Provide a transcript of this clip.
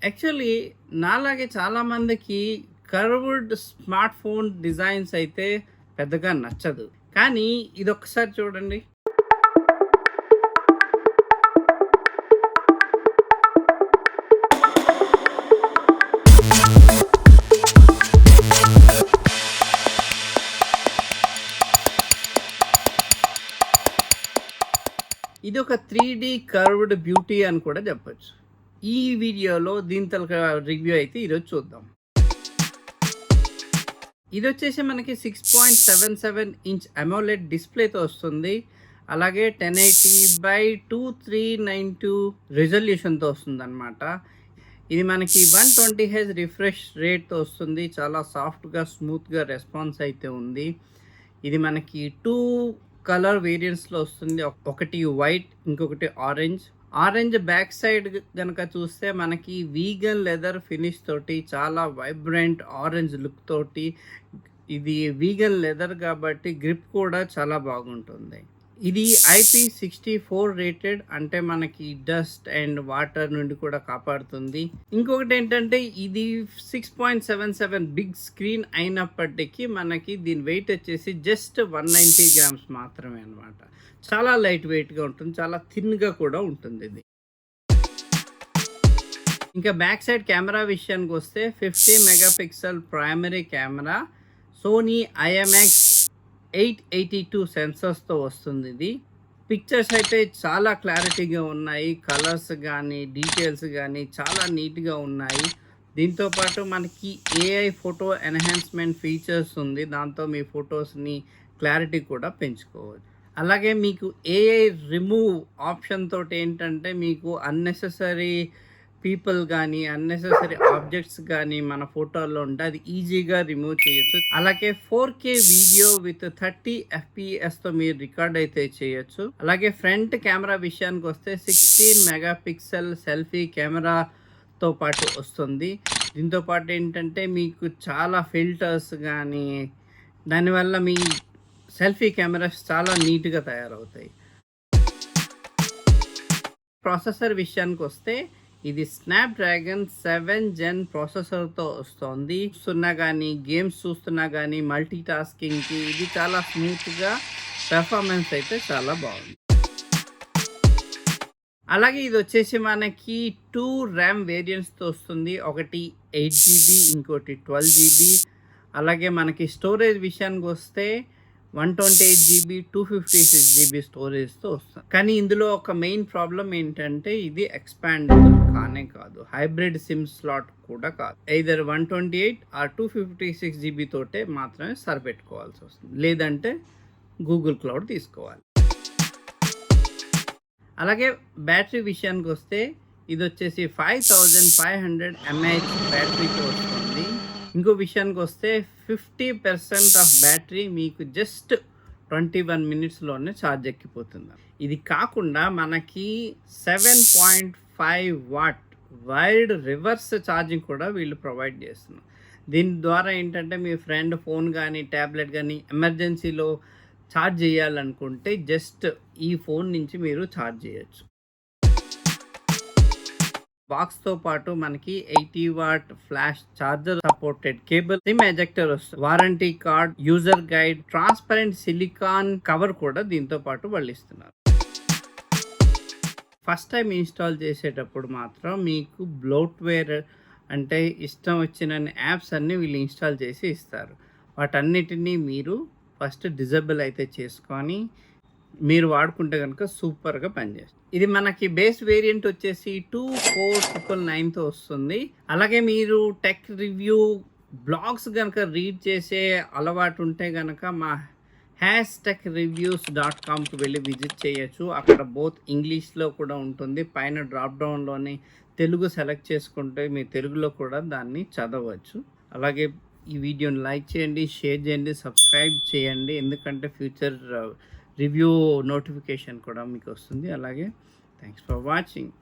Actually నాలాగే చాలామందికి curved smart phone designs అయితే పెద్దగా నచ్చదు. కానీ ఇదొక్కసారి చూడండి. ఇది ఒక 3D కర్వ్డ్ బ్యూటీ అని కూడా చెప్పొచ్చు. ఈ వీడియోలో దీని తలక రివ్యూ అయితే ఈరోజు చూద్దాం. ఇది వచ్చేసి మనకి 6.77 ఇంచ్ అమోలెడ్ డిస్ప్లేతో వస్తుంది. అలాగే 1080x2392 రిజల్యూషన్తో వస్తుంది అనమాట. ఇది మనకి 120Hz రిఫ్రెష్ రేట్తో వస్తుంది. చాలా సాఫ్ట్గా స్మూత్గా రెస్పాన్స్ అయితే ఉంది. ఇది మనకి 2 కలర్ వేరియంట్స్లో వస్తుంది. ఒకటి వైట్, ఇంకొకటి ఆరెంజ్ బ్యాక్ సైడ్ కనుక చూస్తే మనకి వీగన్ లెదర్ ఫినిష్ తోటి చాలా వైబ్రెంట్ ఆరెంజ్ లుక్ తోటి, ఇది వీగన్ లెదర్ కాబట్టి గ్రిప్ కూడా చాలా బాగుంటుంది. ఇది IP64 రేటెడ్, అంటే మనకి డస్ట్ అండ్ వాటర్ నుండి కూడా కాపాడుతుంది. ఇంకొకటి ఏంటంటే ఇది 6.77 బిగ్ స్క్రీన్ అయినప్పటికీ మనకి దీని వెయిట్ వచ్చేసి జస్ట్ 190 గ్రామ్స్ మాత్రమే అనమాట. చాలా లైట్ వెయిట్గా ఉంటుంది, చాలా థిన్గా కూడా ఉంటుంది ఇది. ఇంకా బ్యాక్ సైడ్ కెమెరా విషయానికి వస్తే 50 megapixel primary camera, Sony IMX 882 సెన్సర్స్తో వస్తుంది. ఇది పిక్చర్స్ అయితే చాలా క్లారిటీగా ఉన్నాయి. కలర్స్ కానీ డీటెయిల్స్ కానీ చాలా నీట్గా ఉన్నాయి. దీంతోపాటు మనకి AI ఫోటో ఎన్హాన్స్మెంట్ ఫీచర్స్ ఉంది. దాంతో మీ ఫొటోస్ని క్లారిటీ కూడా పెంచుకోవచ్చు. అలాగే మీకు AI రిమూవ్ ఆప్షన్ తోటి ఏంటంటే మీకు అన్నెసెసరీ పీపుల్ కానీ అన్నెసెసరీ ఆబ్జెక్ట్స్ కానీ మన ఫోటోల్లో ఉంటే అది ఈజీగా రిమూవ్ చేయొచ్చు. అలాగే 4K వీడియో విత్ 30 FPS మీరు రికార్డ్ అయితే చేయొచ్చు. అలాగే ఫ్రంట్ కెమెరా విషయానికి వస్తే 16 మెగాపిక్సెల్ సెల్ఫీ కెమెరాతో పాటు వస్తుంది. దీంతో పాటు ఏంటంటే మీకు చాలా ఫిల్టర్స్ కానీ, దానివల్ల మీ సెల్ఫీ కెమెరాస్ చాలా నీట్గా తయారవుతాయి. ప్రాసెసర్ విషయానికి వస్తే ఇది స్నాప్డ్రాగన్ 7 Gen ప్రాసెసర్తో వస్తుంది. చూస్తున్నా కానీ గేమ్స్ చూస్తున్నా కానీ మల్టీ టాస్కింగ్కి ఇది చాలా స్మూత్గా, పెర్ఫార్మెన్స్ అయితే చాలా బాగుంది. అలాగే ఇది వచ్చేసి మనకి 2 RAM వేరియంట్స్తో వస్తుంది. ఒకటి 8GB, ఇంకోటి 12GB. అలాగే మనకి స్టోరేజ్ విషయానికి వస్తే 128GB, 256GB స్టోరేజ్తో వస్తుంది. కానీ ఇందులో ఒక మెయిన్ ప్రాబ్లం ఏంటంటే ఇది ఎక్స్పాండబుల్ కానే కాదు, హైబ్రిడ్ సిమ్ స్లాట్ కూడా కాదు. either 128 ఆర్ 256GB తోటే మాత్రమే సరిపెట్టుకోవాల్సి వస్తుంది, లేదంటే గూగుల్ క్లౌడ్ తీసుకోవాలి. అలాగే బ్యాటరీ విషయానికి వస్తే ఇది వచ్చేసి 5500 mAh బ్యాటరీతో వస్తుంది. ఇంకో విషయానికి వస్తే 50% ఆఫ్ బ్యాటరీ మీకు జస్ట్ 21 మినిట్స్లోనే ఛార్జ్ ఎక్కిపోతుంది. ఇది కాకుండా మనకి 7.5 వాట్ వైర్డ్ రివర్స్ ఛార్జింగ్ కూడా వీళ్ళు ప్రొవైడ్ చేస్తున్నారు. దీని ద్వారా ఏంటంటే మీ ఫ్రెండ్ ఫోన్ కానీ ట్యాబ్లెట్ కానీ ఎమర్జెన్సీలో ఛార్జ్ చేయాలనుకుంటే జస్ట్ ఈ ఫోన్ నుంచి మీరు ఛార్జ్ చేయొచ్చు. బాక్స్తో పాటు మనకి 80 watt flash charger supported cable, sim ejector వస్తుంది, warranty card, user guide, transparent silicone cover కూడా దీంతో పాటు వాళ్ళు ఇస్తున్నారు. ఫస్ట్ టైం ఇన్స్టాల్ చేసేటప్పుడు మాత్రం మీకు బ్లోట్వేర్ అంటే ఇష్టం వచ్చిన యాప్స్ అన్నీ వీళ్ళు ఇన్స్టాల్ చేసి ఇస్తారు. వాటన్నిటినీ మీరు ఫస్ట్ డిజేబుల్ అయితే చేసుకొని మీరు వాడుకుంటే కనుక సూపర్గా పనిచేస్తుంది. ఇది మనకి బేస్ వేరియంట్ వచ్చేసి 24999తో వస్తుంది. అలాగే మీరు టెక్ రివ్యూ బ్లాగ్స్ కనుక రీడ్ చేసే అలవాటు ఉంటే కనుక మా #techreviews.comకి వెళ్ళి విజిట్ చేయొచ్చు. అక్కడ బోత్ ఇంగ్లీష్లో కూడా ఉంటుంది. పైన డ్రాప్ డౌన్లోని తెలుగు సెలెక్ట్ చేసుకుంటే మీ తెలుగులో కూడా దాన్ని చదవచ్చు. అలాగే ఈ వీడియోని లైక్ చేయండి, షేర్ చేయండి, సబ్స్క్రైబ్ చేయండి, ఎందుకంటే ఫ్యూచర్ రివ్యూ నోటిఫికేషన్ కూడా మీకు వస్తుంది. అలాగే థ్యాంక్స్ ఫర్ వాచింగ్.